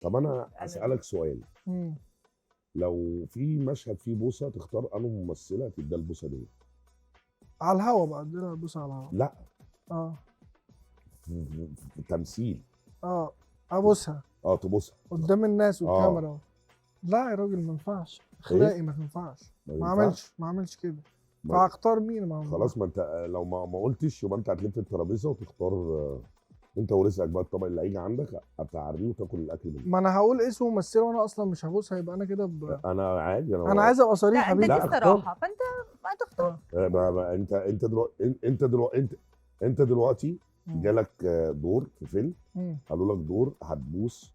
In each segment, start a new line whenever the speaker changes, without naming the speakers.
طب انا
أنا
اسالك سؤال،
مم.
لو في مشهد فيه بوسه تختار انه ممثله تديها البوسه دي؟
على الهوا بقى، ادينا البوس على الهوا.
لا،
اه
في تمثيل.
اه ابوسها
تبوسها
قدام الناس
اه
والكاميرا. لا يا راجل ما ينفعش، اخلاقي ما تنفعش.
ما
ما
ينفعش.
اعملش كده.
ما-
فهختار مين؟ ما هو
خلاص، ما انت لو ما قلتش يبقى انت هتلف الترابيزه وتختار انت ورزقك بقى الطبق اللي هيجي عندك هتعريه وتاكل الاكل منه.
ما انا هقول اسم ممثله وانا اصلا مش هبوسها، يبقى انا كده
انا عادي،
انا عايز ابقى
لا
صريح يا
انت
بنتي.
دي
لا،
الصراحه، فانت ما تختار.
انت دلوقتي انت دلوقتي
مم.
جالك دور في فيلم،
مم.
قالوا لك دور هتبوس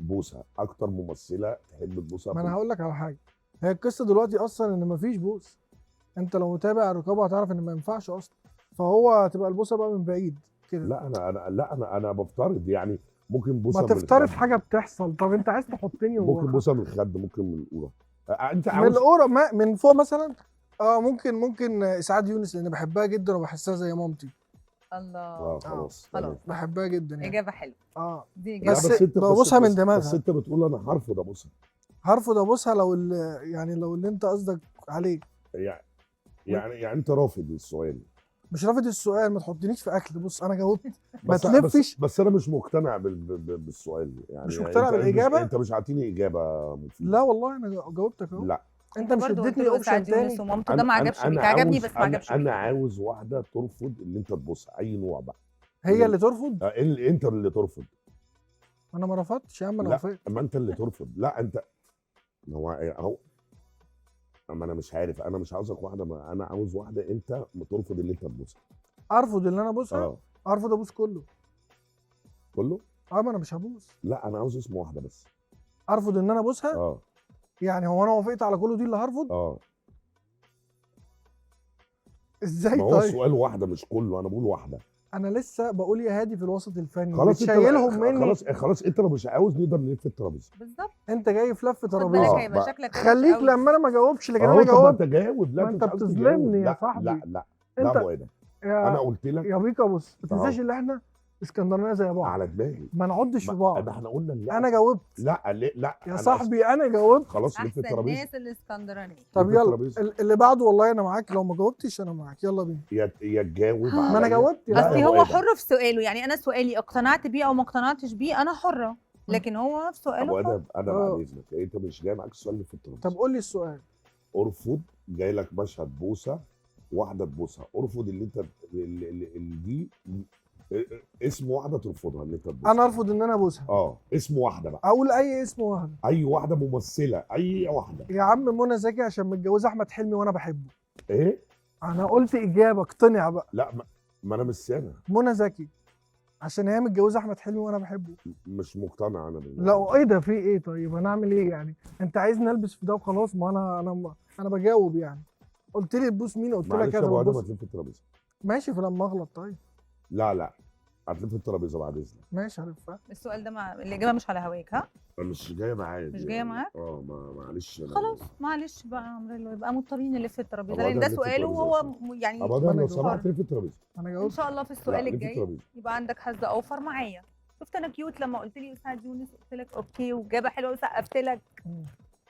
بوسه، اكتر ممثله تحب تبوسها
ما
في
انا هقول لك على حاجه، هي القصه دلوقتي اصلا ان مفيش بوس. انت لو متابع الرقابه هتعرف ان ما ينفعش اصلا، فهو هتبقى البوسه بقى من بعيد كده.
لا انا بفترض يعني ممكن بوسه
ما
من
تفترض
الخد،
حاجه بتحصل. طب انت عايز تحطني
ممكن بوسه من الخد، ممكن من القوره. انت
من
عاوز
القرى من فوق مثلا. اه ممكن اسعاد يونس لان بحبها جدا وبحسها زي مامتي.
الله.
خلاص
خلاص.
تمام.
بحبها جدا يعني.
اجابه حلوه،
بس
دي اجابه
لا،
حلوة.
ببوسها من
بس
دماغها.
انت بتقول انا هرفض ابوسها.
هرفض ابوسها لو يعني لو اللي انت قصدك عليه.
يعني انت رافض السؤال.
مش رافض السؤال، ما تحطنيش في اكل. بص انا جاوبت. ما
بس
تلفش.
بس انا مش مقتنع بالسؤال يعني.
مش مقتنع بالإجابة؟
انت مش عاطيني اجابه مفيده.
لا والله انا جاوبتك اهو.
لا،
انت مش
برضه قلت
اديتني
له
اوبشن
اسعاد يونس
تاني.
ومامته، ده ما عجبش فيك، عجبني بس ما عجبش
انا
فيك.
عاوز واحده ترفض اللي انت تبوسها، اي نوع بقى.
هي اللي ترفض.
انت اللي ترفض.
انا ما رفضتش يا عم، انا
لا،
وافقت.
اما انت اللي ترفض. لا انت هو اهو. اما انا مش عارف، انا مش عاوزك واحده، ما انا عاوز واحده انت ترفض اللي انت تبوسها.
ارفض ان انا ابوسها.
اه
ارفض ابوس كله.
كله.
ما انا مش هبوس.
لا، انا عاوز اسم واحده بس.
ارفض ان انا ابوسها.
اه
يعني هو انا وافقت على كله دي اللي هرفض؟
اه
ازاي
ما هو
طيب؟
السؤال واحده مش كله، انا بقول واحده.
انا لسه بقول يا هادي في الوسط الفني
خلاص انت
بتشيلهم مني.
خلاص انت لو مش عاوز نقدر نلف الترابيزه.
بالظبط.
انت جاي في لف
خد بالك
ترابيزه.
هيبقى
بقى.
شكلك وحش
خليك
قوي.
لما انا ما جاوبش، لكن
اهو
انا
طب ما انت
جاوبت.
جاوب. لا
ما
انت
انت
مش عاوز
بتظلمني
تجاوب.
يا
لا
صاحبي.
لا لا
انت
لا ابو انا قلت لك
يا بيكا بص، ما تنساش
اهو.
ان احنا اسكندرانيه زي بعض.
على دماغي.
ما نعضش في بعض.
احنا قلنا لا.
انا جاوبت.
لا لا
يا
أنا
صاحبي انا جاوبت.
خلاص لف
احسن
الترابيزه.
ناس الاسكندرانيه.
طب
لف
يلا
الترابيزه.
اللي بعده والله انا معاك، لو ما جاوبتش انا معاك، يلا بينا.
يا تجاوب
ما
عليا.
انا جاوبت يا
لا
اصلي
يا
هو
أبو آدم.
حر في سؤاله، يعني انا سؤالي اقتنعت بيه او ما اقتنعتش بيه انا حره، لكن هو في
ابو
سؤاله حر.
ادم انا
اه.
بعد اذنك، انت مش جاي معاك السؤال اللي في الترابيزه.
طب قول لي السؤال.
ارفض. جاي لك مشهد بوسه، واحده تبوسها، ارفض اللي انت اللي دي اسم واحده ترفضها اللي انت تبوسها.
انا ارفض ان انا ابوسها.
اسم واحده بقى.
اقول اي اسم واحده.
اي واحده ممثله، اي واحده.
يا عم منى زكي عشان متجوزه احمد حلمي وانا بحبه.
ايه؟
انا قلت اجابه، اقتنع بقى.
لا ما انا مش سامع.
منى زكي عشان هي متجوزه احمد حلمي وانا بحبه.
مش مقتنع انا
لا ايه ده، في ايه؟ طيب انا اعمل ايه يعني؟ انت عايزني البس في ده وخلاص؟ ما انا بجاوب يعني. قلت لي تبوس مين؟ قلت لك
معلش يا
كذا
ابو ادم،
بتبوس.
هتلف الترابيزه.
ماشي، فلما اغلط طيب.
لا هتلف الترابيزه بعد اذنك.
ماشي عرفتها.
السؤال ده الاجابه مش على هواك، ها؟
مش جايه معايا.
مش جايه معاك؟
معلش
خلاص معلش بقى يا عمرو، يبقى مضطرين نلف الترابيزه
أبو
لان
آدم
ده
لف
سؤاله
الترابيزة
وهو يعني
ابو ادم لو
أنا
سمحت لف الترابيزه.
انا
ان
جاوبت.
شاء الله في السؤال
لا، لف
الجاي
الترابيزه.
يبقى عندك حظ اوفر معايا. شفت انا كيوت لما قلت لي اسعاد يونس، قلت لك اوكي واجابه حلوه وسقفت لك.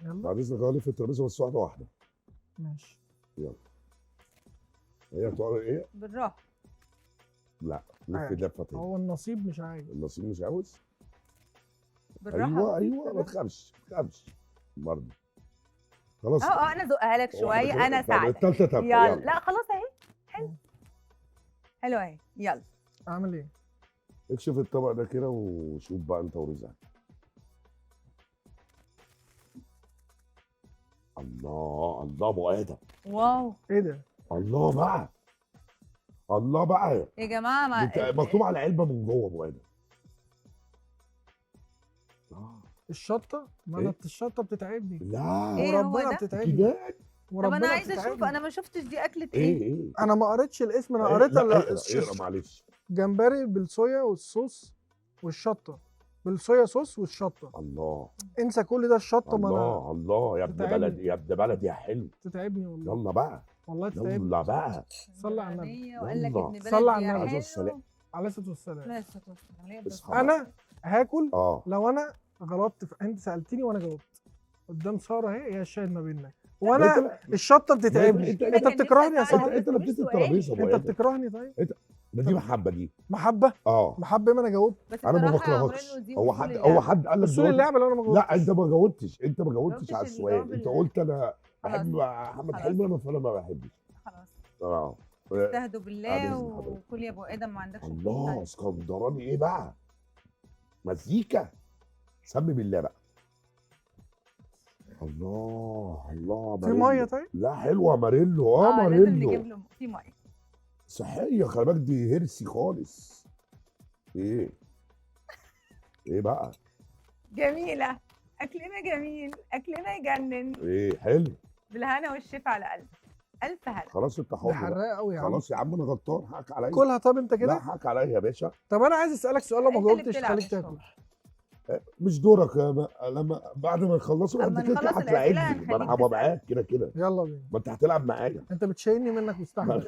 يلا
بعد اذنك لف الترابيزه بس واحده واحده.
ماشي.
هي تقول ايه؟
بالراحه.
لا، لف
عادي.
لفه تاني.
هو النصيب مش عايز.
النصيب مش عاوز.
بالراحه.
ايوه ما تخافش برضه. خلاص.
انا ازقها لك شويه، انا
طب
ساعدك.
التالتة تبقى.
يلا لا خلاص اهي. حلو. حلو اهي، يلا.
اعمل ايه؟
اكشف الطبق ده كده وشوف بقى انت ورزقك. الله ابو ادم.
واو.
ايه ده؟
الله بقى.
يا جماعه ما
مكتوب على علبه من جوه ابو ادم.
الشطه؟ ما انا
إيه؟
الشطه بتتعبني.
لا
إيه هو
وربنا
ده؟
بتتعبني.
كده.
طب
وربنا
انا عايزه
بتتعبني.
اشوف، انا ما شفتش دي اكله
ايه
ايه.
ايه
انا ما قريتش الاسم، انا
إيه؟
قريت
لا، اقرا معلش.
جمبري بالصويا والصوص والشطه. بالصويا صوص والشطه.
الله
انسى كل ده، الشطه ما انا
الله يا ابن
بتتعبني.
بلدي يا ابن بلدي يا حلو.
تتعبني والله.
يلا بقى.
والله تتعبني.
يلا بقى.
صلي على النبي.
وقال لك
يلا.
ابن بلدي
صلي على
يا
النبي.
حلو.
عليه الصلاه والسلام.
لا الصلاة والسلام.
اصحى.
انا هاكل
اه
لو انا غلطت انت سالتني وانا جاوبت قدام ساره اهي، هي الشاهد ما بيننا،
انت
وانا
لا-
الشطه بتتعبني.
انت-
انت بتكرهني يا
انت
صاحبي،
انت اللي بتدي الترابيزه
انت
ابو ادم.
بتكرهني. طيب
ده دي محبه دي.
محبه
اه
محبه ما انا جاوبت.
بس
انا ما
بصراحه يا
بكرهكش.
مورينو دي
هو
وصول
حد
اللعبة.
قال لك
اصول
جاوبت؟
اللعبه اللي انا ما جاوبتش.
لا انت ما جاوبتش
جاوبتش
على السؤال.
الجواب
انت
اللي-
قلت انا
خلاص.
بحب احمد
خلاص.
حلمي فانا ما بحبش.
خلاص
اه
استهدوا بالله
بإذن حضرتك.
وكل يا ابو ادم ما عندكش
الله
فلوس.
اسكندراني ايه بقى؟ مزيكا. سمي بالله بقى. الله
في
ماريلو.
ميه طيب؟
لا حلوه ماريلو.
لازم نجيب
ماريلو
له في ميه.
صحيه، خلي بالك دي هيرسي خالص. ايه بقى؟
جميله، اكلنا جميل، اكلنا يجنن،
ايه حلو.
بالهنا والشفا على قلب الف هنا.
خلاص انت
ده
حر بقى.
حراقه قوي يا عم.
خلاص يا عم انا غلطان، حقك عليا.
كلها طب انت
لا
كده.
حقك عليا يا باشا.
طب انا عايز اسالك سؤال، لو ما
انت اللي
جاوبتش
بتلعب
خليك تاكل.
الشغل.
مش دورك لما بعد ما نخلصوا
أما
انت كده
نخلص
هتلاعبني،
الأسئلة
ما انا
هنخليك
هبقى
تسأل.
معاك كده.
يلا بينا.
ما انت هتلعب معايا.
انت بتشيلني منك مستحمل.